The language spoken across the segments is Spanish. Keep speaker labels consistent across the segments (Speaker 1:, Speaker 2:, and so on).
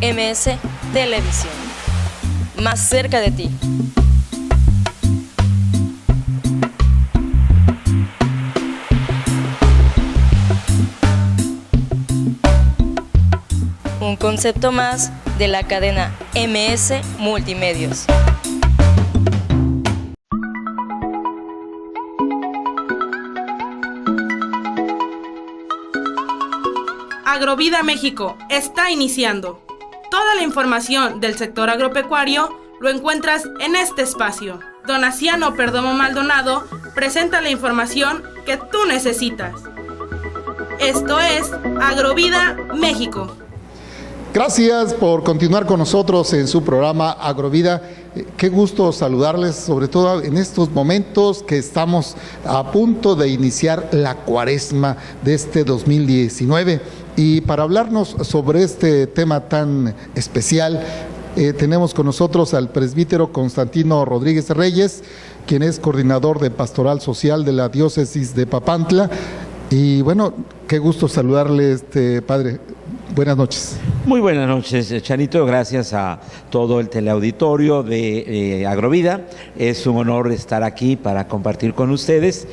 Speaker 1: MS Televisión. Más cerca de ti. Un concepto más de la cadena MS Multimedios.
Speaker 2: Agrovida México está iniciando. Toda la información del sector agropecuario lo encuentras en este espacio. Donaciano Perdomo Maldonado presenta la información que tú necesitas. Esto es Agrovida México.
Speaker 3: Gracias por continuar con nosotros en su programa Agrovida. Qué gusto saludarles, sobre todo en estos momentos que estamos a punto de iniciar la cuaresma de este 2019. Y para hablarnos sobre este tema tan especial, tenemos con nosotros al presbítero Constantino Rodríguez Reyes, quien es coordinador de Pastoral Social de la Diócesis de Papantla. Y bueno, qué gusto saludarle, padre. Buenas noches.
Speaker 4: Muy buenas noches, Chanito. Gracias a todo el teleauditorio de Agrovida. Es un honor estar aquí para compartir con ustedes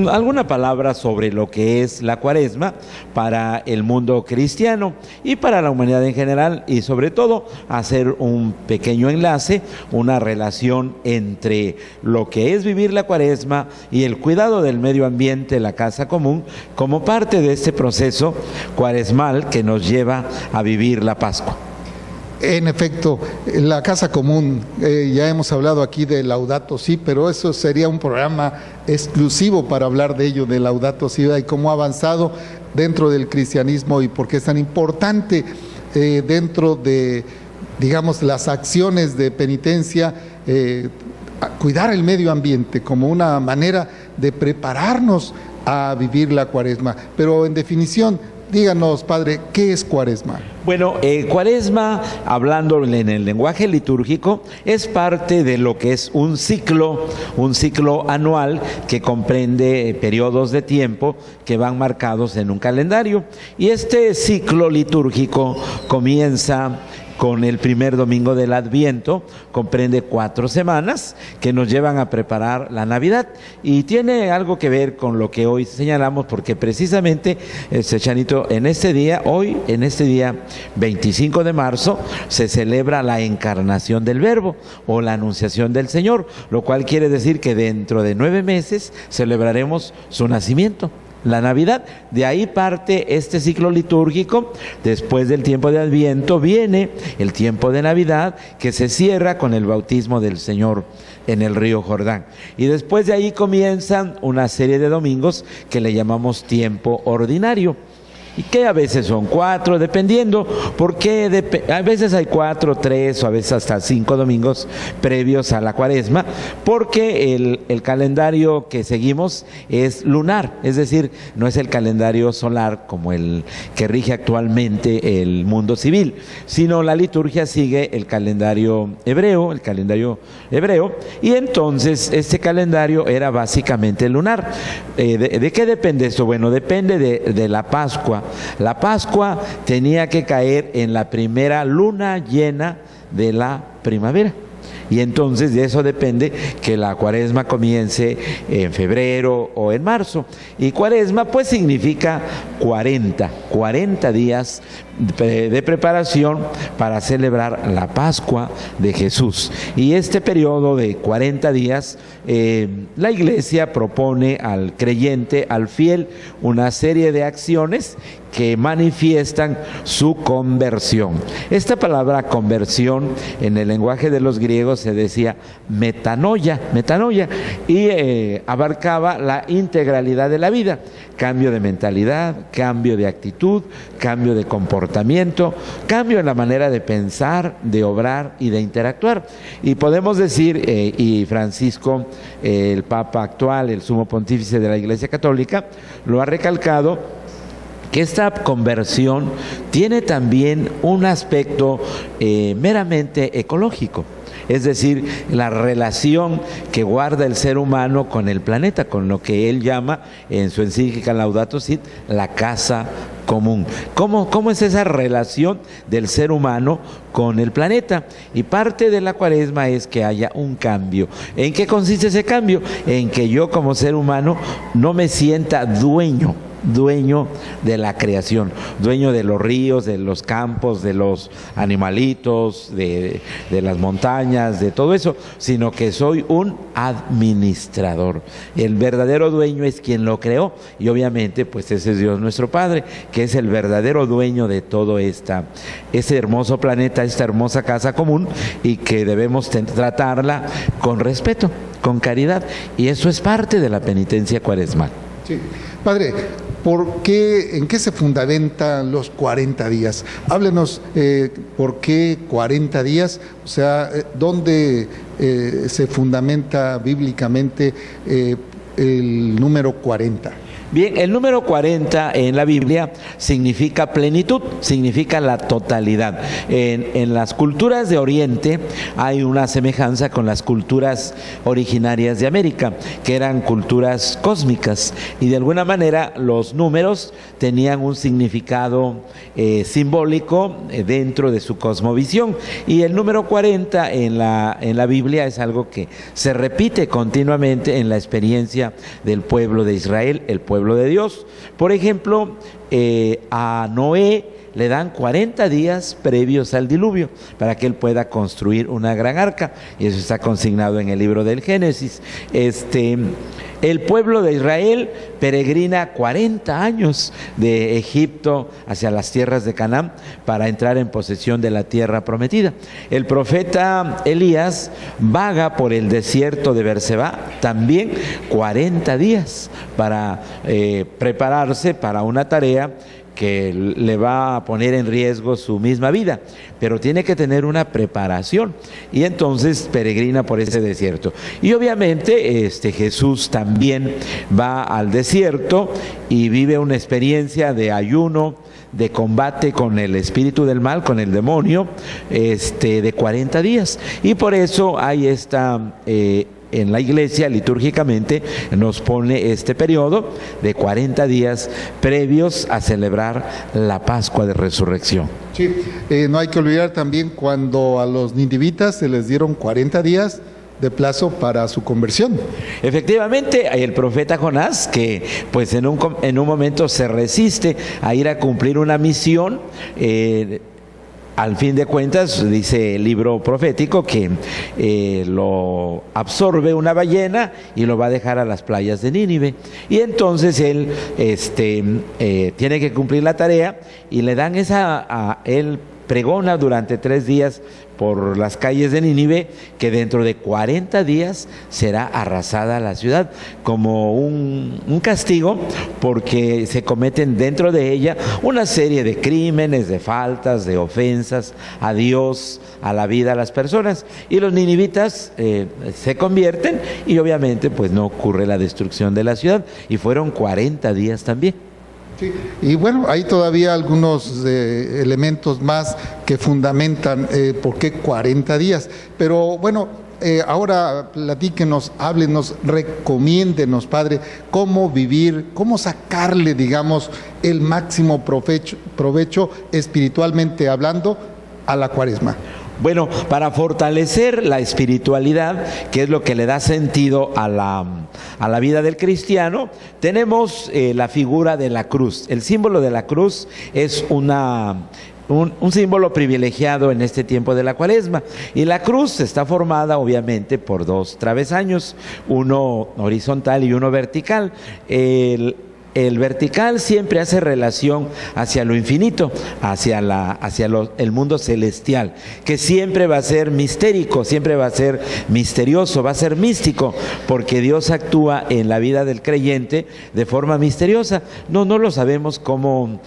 Speaker 4: alguna palabra sobre lo que es la cuaresma para el mundo cristiano y para la humanidad en general, y sobre todo hacer un pequeño enlace, una relación entre lo que es vivir la cuaresma y el cuidado del medio ambiente, la casa común, como parte de este proceso cuaresmal que nos lleva a vivir la Pascua.
Speaker 3: En efecto, la casa común, ya hemos hablado aquí de Laudato Si, pero eso sería un programa exclusivo para hablar de ello, de Laudato Si, y cómo ha avanzado dentro del cristianismo y por qué es tan importante dentro de, digamos, las acciones de penitencia, cuidar el medio ambiente como una manera de prepararnos a vivir la cuaresma. Pero en definición, díganos, padre, ¿qué es cuaresma?
Speaker 4: Bueno, cuaresma, hablando en el lenguaje litúrgico, es parte de lo que es un ciclo anual que comprende periodos de tiempo que van marcados en un calendario. Y este ciclo litúrgico comienza con el primer domingo del Adviento, comprende 4 semanas que nos llevan a preparar la Navidad, y tiene algo que ver con lo que hoy señalamos, porque precisamente, Chanito, en este día 25 de marzo, se celebra la encarnación del Verbo o la anunciación del Señor, lo cual quiere decir que dentro de 9 meses celebraremos su nacimiento, la Navidad. De ahí parte este ciclo litúrgico. Después del tiempo de Adviento viene el tiempo de Navidad, que se cierra con el bautismo del Señor en el río Jordán. Y después de ahí comienzan una serie de domingos que le llamamos tiempo ordinario, y que a veces son 4, dependiendo, porque a veces hay 4, 3 o a veces hasta 5 domingos previos a la cuaresma, porque el calendario que seguimos es lunar, es decir, no es el calendario solar como el que rige actualmente el mundo civil, sino la liturgia sigue el calendario hebreo, y entonces este calendario era básicamente lunar. ¿De qué depende esto? Bueno, depende de la Pascua. La Pascua tenía que caer en la primera luna llena de la primavera. Y entonces de eso depende que la cuaresma comience en febrero o en marzo. Y cuaresma pues significa 40 días de preparación para celebrar la Pascua de Jesús. Y este periodo de 40 días, la Iglesia propone al creyente, al fiel, una serie de acciones que manifiestan su conversión. Esta palabra conversión en el lenguaje de los griegos se decía metanoia, y abarcaba la integralidad de la vida: cambio de mentalidad, cambio de actitud, cambio de comportamiento, cambio en la manera de pensar, de obrar y de interactuar. Y podemos decir, y Francisco, el Papa actual, el Sumo Pontífice de la Iglesia Católica, lo ha recalcado, que esta conversión tiene también un aspecto meramente ecológico. Es decir, la relación que guarda el ser humano con el planeta, con lo que él llama en su encíclica Laudato Si, la casa común. ¿Cómo es esa relación del ser humano con el planeta? Y parte de la Cuaresma es que haya un cambio. ¿En qué consiste ese cambio? En que yo como ser humano no me sienta dueño de la creación, dueño de los ríos, de los campos, de los animalitos, de las montañas, de todo eso, sino que soy un administrador. El verdadero dueño es quien lo creó, y obviamente pues ese es Dios nuestro Padre, que es el verdadero dueño de todo ese hermoso planeta, esta hermosa casa común, y que debemos tratarla con respeto, con caridad, y eso es parte de la penitencia cuaresmal.
Speaker 3: Sí. Padre, ¿en qué se fundamentan los 40 días? Háblenos, ¿por qué 40 días? O sea, ¿dónde se fundamenta bíblicamente el número 40?
Speaker 4: Bien, el número 40 en la Biblia significa plenitud, significa la totalidad. En las culturas de Oriente hay una semejanza con las culturas originarias de América, que eran culturas cósmicas, y de alguna manera los números tenían un significado simbólico dentro de su cosmovisión, y el número 40 en la Biblia es algo que se repite continuamente en la experiencia del pueblo de Israel, el pueblo de Dios. Por ejemplo, a Noé le dan 40 días previos al diluvio para que él pueda construir una gran arca, y eso está consignado en el libro del Génesis. El pueblo de Israel peregrina 40 años de Egipto hacia las tierras de Canaán para entrar en posesión de la tierra prometida. El profeta Elías vaga por el desierto de Berseba también 40 días para prepararse para una tarea que le va a poner en riesgo su misma vida, pero tiene que tener una preparación, y entonces peregrina por ese desierto. Y obviamente Jesús también va al desierto y vive una experiencia de ayuno, de combate con el espíritu del mal, con el demonio, de 40 días. Y por eso hay en la iglesia litúrgicamente nos pone este periodo de 40 días previos a celebrar la Pascua de Resurrección.
Speaker 3: Sí, no hay que olvidar también cuando a los ninivitas se les dieron 40 días de plazo para su conversión.
Speaker 4: Efectivamente, el profeta Jonás, que pues en un momento se resiste a ir a cumplir una misión, al fin de cuentas, dice el libro profético que lo absorbe una ballena y lo va a dejar a las playas de Nínive. Y entonces él tiene que cumplir la tarea, y le dan él pregona durante 3 días por las calles de Nínive que dentro de 40 días será arrasada la ciudad, como un castigo, porque se cometen dentro de ella una serie de crímenes, de faltas, de ofensas a Dios, a la vida, a las personas, y los ninivitas se convierten, y obviamente pues no ocurre la destrucción de la ciudad, y fueron 40 días también.
Speaker 3: Sí, y bueno, hay todavía algunos elementos más que fundamentan por qué 40 días, pero bueno, ahora platíquenos, háblenos, recomiéndenos, Padre, cómo vivir, cómo sacarle, digamos, el máximo provecho espiritualmente hablando a la Cuaresma.
Speaker 4: Bueno, para fortalecer la espiritualidad, que es lo que le da sentido a la vida del cristiano, tenemos la figura de la cruz. El símbolo de la cruz es un símbolo privilegiado en este tiempo de la Cuaresma, y la cruz está formada obviamente por 2 travesaños, uno horizontal y uno vertical. El vertical siempre hace relación hacia lo infinito, hacia el mundo celestial, que siempre va a ser mistérico, siempre va a ser misterioso, va a ser místico, porque Dios actúa en la vida del creyente de forma misteriosa. No lo sabemos cómo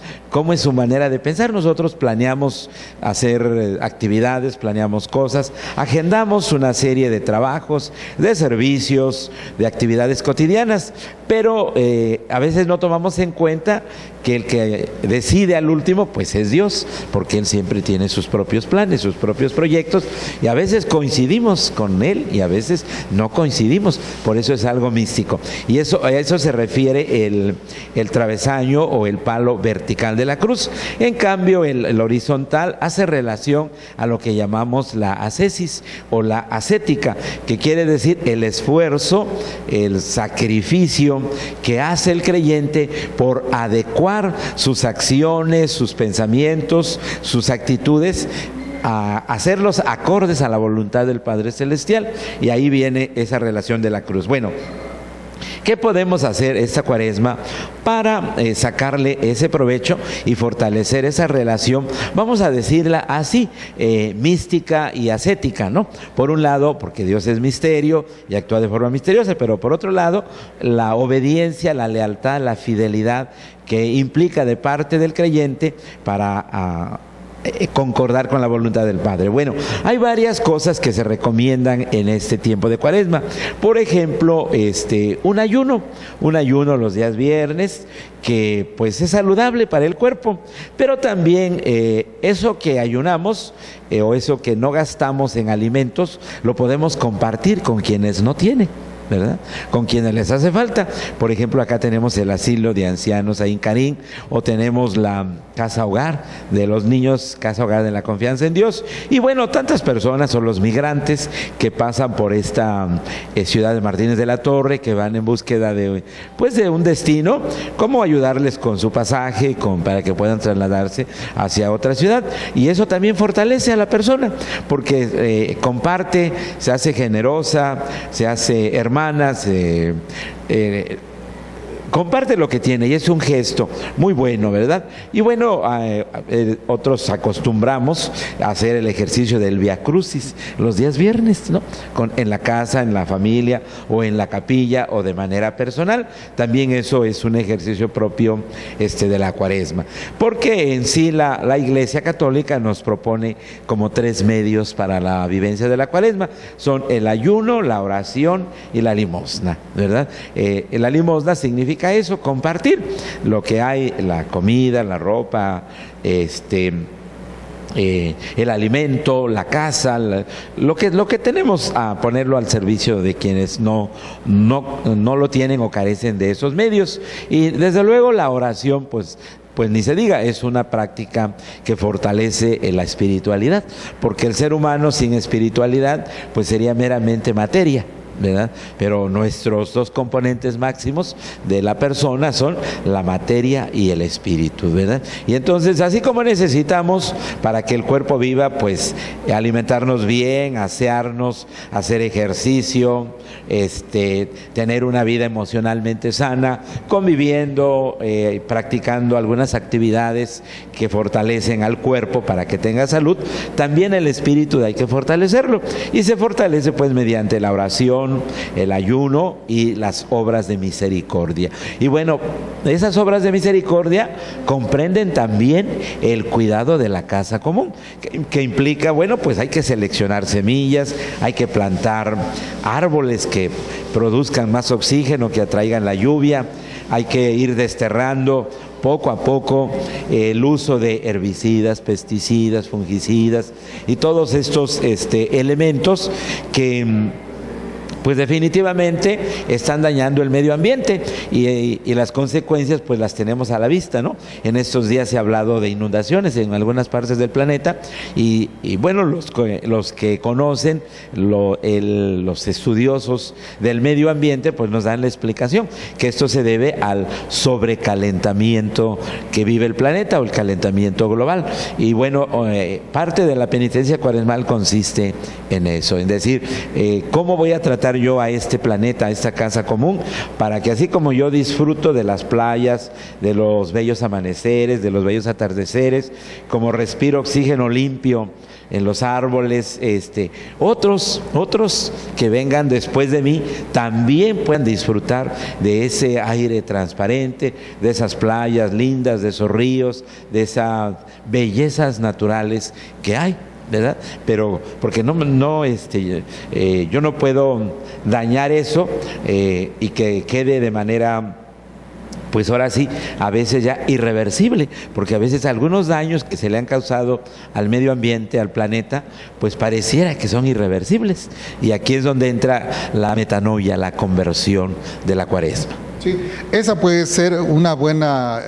Speaker 4: es su manera de pensar. Nosotros planeamos hacer actividades, planeamos cosas, agendamos una serie de trabajos, de servicios, de actividades cotidianas, pero a veces no tomamos en cuenta que el que decide al último pues es Dios, porque Él siempre tiene sus propios planes, sus propios proyectos, y a veces coincidimos con Él y a veces no coincidimos, por eso es algo místico. Y a eso se refiere el travesaño o el palo vertical de la cruz. En cambio, el horizontal hace relación a lo que llamamos la ascesis o la ascética, que quiere decir el esfuerzo, el sacrificio que hace el creyente por adecuar sus acciones, sus pensamientos, sus actitudes, a hacerlos acordes a la voluntad del Padre Celestial. Y ahí viene esa relación de la cruz. Bueno, ¿qué podemos hacer esta Cuaresma para sacarle ese provecho y fortalecer esa relación, vamos a decirla así, mística y ascética, ¿no? Por un lado, porque Dios es misterio y actúa de forma misteriosa, pero por otro lado, la obediencia, la lealtad, la fidelidad que implica de parte del creyente para concordar con la voluntad del Padre. Bueno, hay varias cosas que se recomiendan en este tiempo de Cuaresma. Por ejemplo, un ayuno los días viernes, que pues es saludable para el cuerpo, pero también eso que ayunamos o eso que no gastamos en alimentos, lo podemos compartir con quienes no tienen, ¿verdad? Con quienes les hace falta. Por ejemplo, acá tenemos el asilo de ancianos ahí en Carín, o tenemos la casa hogar de los niños, casa hogar de la confianza en Dios, y bueno, tantas personas o los migrantes que pasan por esta ciudad de Martínez de la Torre, que van en búsqueda de un destino, cómo ayudarles con su pasaje, para que puedan trasladarse hacia otra ciudad. Y eso también fortalece a la persona, porque comparte, se hace generosa, se hace hermana, comparte lo que tiene, y es un gesto muy bueno, ¿verdad? Y bueno, otros acostumbramos a hacer el ejercicio del Vía Crucis los días viernes, ¿no? En la casa, en la familia, o en la capilla, o de manera personal. También eso es un ejercicio propio de la Cuaresma, porque en sí la Iglesia Católica nos propone como 3 medios para la vivencia de la Cuaresma: son el ayuno, la oración y la limosna, ¿verdad? La limosna significa eso, compartir lo que hay, la comida, la ropa, el alimento, la casa, lo que tenemos, a ponerlo al servicio de quienes no lo tienen o carecen de esos medios. Y desde luego la oración, pues ni se diga, es una práctica que fortalece la espiritualidad, porque el ser humano sin espiritualidad pues sería meramente materia, ¿verdad? Pero nuestros 2 componentes máximos de la persona son la materia y el espíritu, ¿verdad? Y entonces, así como necesitamos para que el cuerpo viva, pues alimentarnos bien, asearnos, hacer ejercicio, tener una vida emocionalmente sana, conviviendo, practicando algunas actividades que fortalecen al cuerpo para que tenga salud, también el espíritu hay que fortalecerlo, y se fortalece pues mediante la oración, el ayuno y las obras de misericordia. Y bueno, esas obras de misericordia comprenden también el cuidado de la casa común, que implica, bueno, pues hay que seleccionar semillas, hay que plantar árboles que produzcan más oxígeno, que atraigan la lluvia, hay que ir desterrando poco a poco el uso de herbicidas, pesticidas, fungicidas y todos estos elementos que pues definitivamente están dañando el medio ambiente, y las consecuencias pues las tenemos a la vista, ¿no? En estos días se ha hablado de inundaciones en algunas partes del planeta, y bueno, los que conocen, los estudiosos del medio ambiente pues nos dan la explicación, que esto se debe al sobrecalentamiento que vive el planeta, o el calentamiento global. Y bueno, parte de la penitencia cuaresmal consiste en eso, en decir, ¿cómo voy a tratar yo a este planeta, a esta casa común, para que así como yo disfruto de las playas, de los bellos amaneceres, de los bellos atardeceres, como respiro oxígeno limpio en los árboles, otros que vengan después de mí también puedan disfrutar de ese aire transparente, de esas playas lindas, de esos ríos, de esas bellezas naturales que hay, ¿verdad? Pero porque yo no puedo dañar eso, y que quede de manera pues ahora sí, a veces ya irreversible, porque a veces algunos daños que se le han causado al medio ambiente, al planeta, pues pareciera que son irreversibles. Y aquí es donde entra la metanoia, la conversión de la Cuaresma.
Speaker 3: Sí, esa puede ser una buena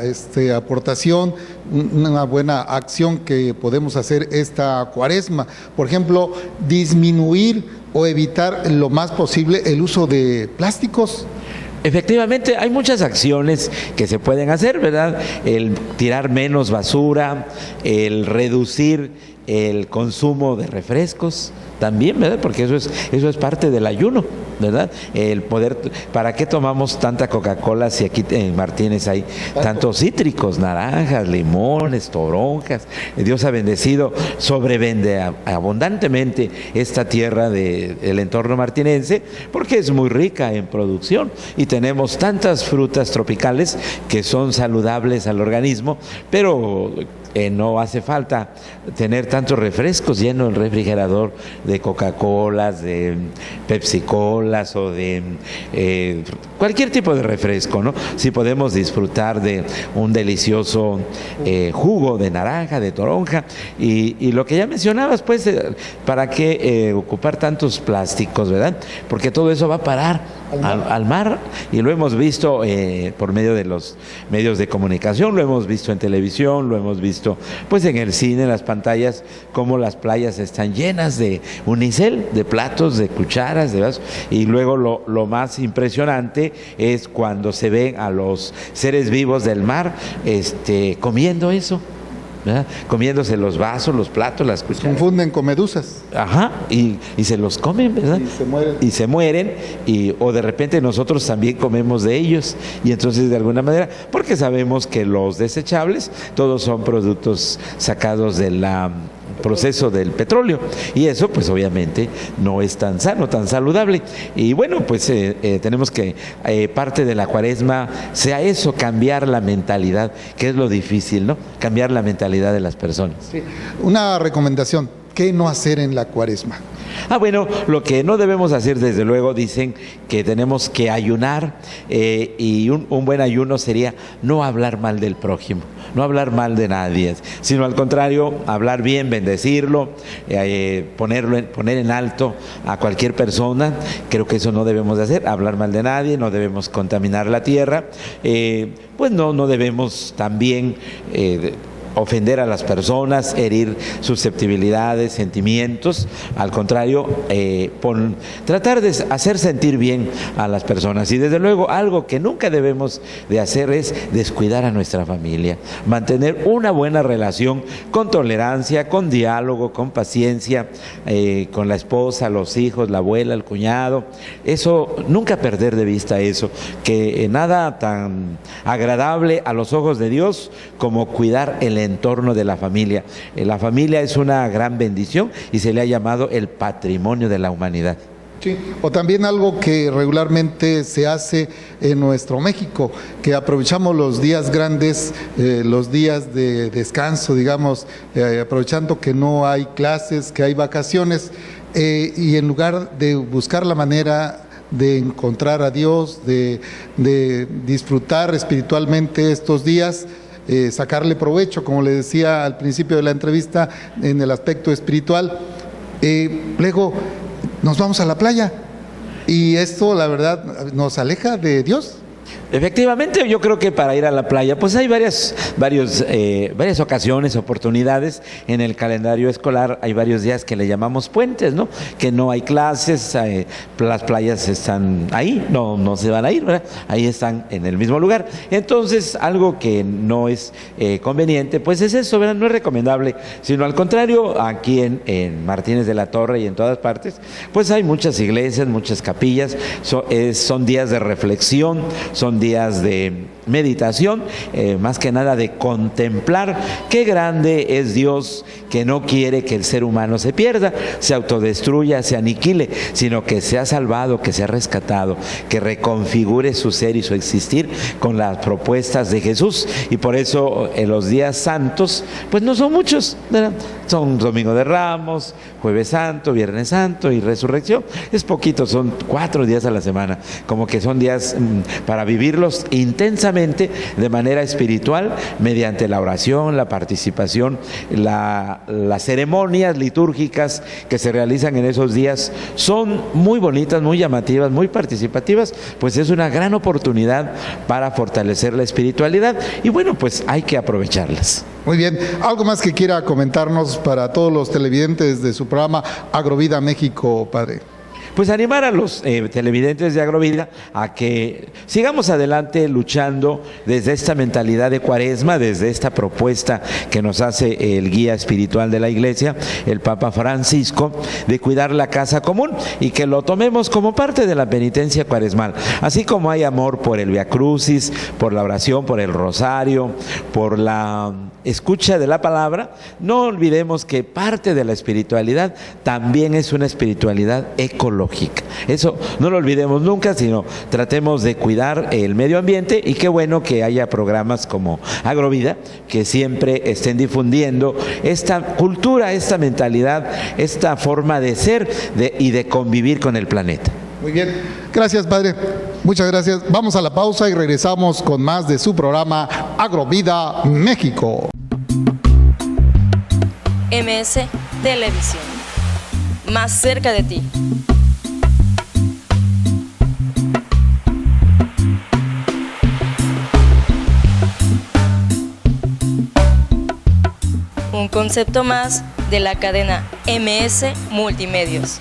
Speaker 3: aportación, una buena acción que podemos hacer esta Cuaresma. Por ejemplo, disminuir o evitar lo más posible el uso de plásticos.
Speaker 4: Efectivamente, hay muchas acciones que se pueden hacer, ¿verdad? El tirar menos basura, el reducir el consumo de refrescos también, ¿verdad? Porque eso es parte del ayuno, ¿verdad? El poder, ¿para qué tomamos tanta Coca-Cola si aquí en Martínez hay tantos cítricos, naranjas, limones, toronjas? Dios ha bendecido, sobrevende abundantemente esta tierra del entorno martinense, porque es muy rica en producción y tenemos tantas frutas tropicales que son saludables al organismo, pero no hace falta tener tantos refrescos llenos el refrigerador de Coca-Colas, de Pepsi-Colas o de cualquier tipo de refresco, ¿no? Si podemos disfrutar de un delicioso jugo de naranja, de toronja y lo que ya mencionabas, pues, ¿para qué ocupar tantos plásticos, verdad? Porque todo eso va a parar al mar, y lo hemos visto por medio de los medios de comunicación, lo hemos visto en televisión, lo hemos visto pues en el cine, en las pantallas, como las playas están llenas de unicel, de platos, de cucharas, de vasos, y luego lo más impresionante es cuando se ven a los seres vivos del mar comiendo eso, ¿verdad? Comiéndose los vasos, los platos, las cucharas.
Speaker 3: Confunden con medusas.
Speaker 4: Ajá, y se los comen, ¿verdad? Y se mueren, o de repente nosotros también comemos de ellos, y entonces de alguna manera, porque sabemos que los desechables todos son productos sacados del proceso del petróleo, y eso pues obviamente no es tan sano, tan saludable. Y bueno, pues tenemos que parte de la Cuaresma sea eso, cambiar la mentalidad, que es lo difícil, ¿no? Cambiar la mentalidad de las personas. Sí.
Speaker 3: Una recomendación, ¿qué no hacer en la Cuaresma?
Speaker 4: Bueno, lo que no debemos hacer, desde luego, dicen que tenemos que ayunar, y un buen ayuno sería no hablar mal del prójimo, no hablar mal de nadie, sino al contrario, hablar bien, bendecirlo, poner en alto a cualquier persona. Creo que eso no debemos de hacer, hablar mal de nadie, no debemos contaminar la tierra, pues no debemos también ofender a las personas, herir susceptibilidades, sentimientos. Al contrario, tratar de hacer sentir bien a las personas. Y desde luego, algo que nunca debemos de hacer es descuidar a nuestra familia. Mantener una buena relación con tolerancia, con diálogo, con paciencia, con la esposa, los hijos, la abuela, el cuñado. Eso, nunca perder de vista eso, que nada tan agradable a los ojos de Dios como cuidar el entorno de la familia. La familia es una gran bendición y se le ha llamado el patrimonio de la humanidad.
Speaker 3: Sí. O también algo que regularmente se hace en nuestro México, que aprovechamos los días grandes, los días de descanso, digamos, aprovechando que no hay clases, que hay vacaciones, y en lugar de buscar la manera de encontrar a Dios, de disfrutar espiritualmente estos días, sacarle provecho, como le decía al principio de la entrevista, en el aspecto espiritual, luego nos vamos a la playa, y esto la verdad nos aleja de Dios.
Speaker 4: Efectivamente, yo creo que para ir a la playa, pues hay varias ocasiones, oportunidades en el calendario escolar. Hay varios días que le llamamos puentes, ¿no? Que no hay clases, las playas están ahí, no se van a ir, ¿verdad? Ahí están en el mismo lugar. Entonces, algo que no es conveniente, pues es eso, ¿verdad? No es recomendable, sino al contrario, aquí en Martínez de la Torre y en todas partes, pues hay muchas iglesias, muchas capillas, son días de reflexión, son días de meditación, más que nada de contemplar qué grande es Dios, que no quiere que el ser humano se pierda, se autodestruya, se aniquile, sino que sea salvado, que sea rescatado, que reconfigure su ser y su existir con las propuestas de Jesús. Y por eso en los días santos, pues no son muchos, ¿verdad? Son Domingo de Ramos, Jueves Santo, Viernes Santo y Resurrección. Es poquito, son 4 días a la semana, como que son días para vivirlos intensamente precisamente de manera espiritual, mediante la oración, la participación, las ceremonias litúrgicas que se realizan en esos días son muy bonitas, muy llamativas, muy participativas, pues es una gran oportunidad para fortalecer la espiritualidad y bueno, pues hay que aprovecharlas.
Speaker 3: Muy bien, ¿algo más que quiera comentarnos para todos los televidentes de su programa Agrovida México, padre?
Speaker 4: Pues animar a los televidentes de Agrovida a que sigamos adelante luchando desde esta mentalidad de Cuaresma, desde esta propuesta que nos hace el guía espiritual de la Iglesia, el Papa Francisco, de cuidar la casa común y que lo tomemos como parte de la penitencia cuaresmal. Así como hay amor por el Via Crucis, por la oración, por el rosario, por la escucha de la palabra, no olvidemos que parte de la espiritualidad también es una espiritualidad ecológica. Eso no lo olvidemos nunca, sino tratemos de cuidar el medio ambiente y qué bueno que haya programas como Agrovida que siempre estén difundiendo esta cultura, esta mentalidad, esta forma de ser y de convivir con el planeta.
Speaker 3: Muy bien, gracias padre, muchas gracias. Vamos a la pausa y regresamos con más de su programa Agrovida México.
Speaker 1: MS Televisión, más cerca de ti. Un concepto más de la cadena MS Multimedios.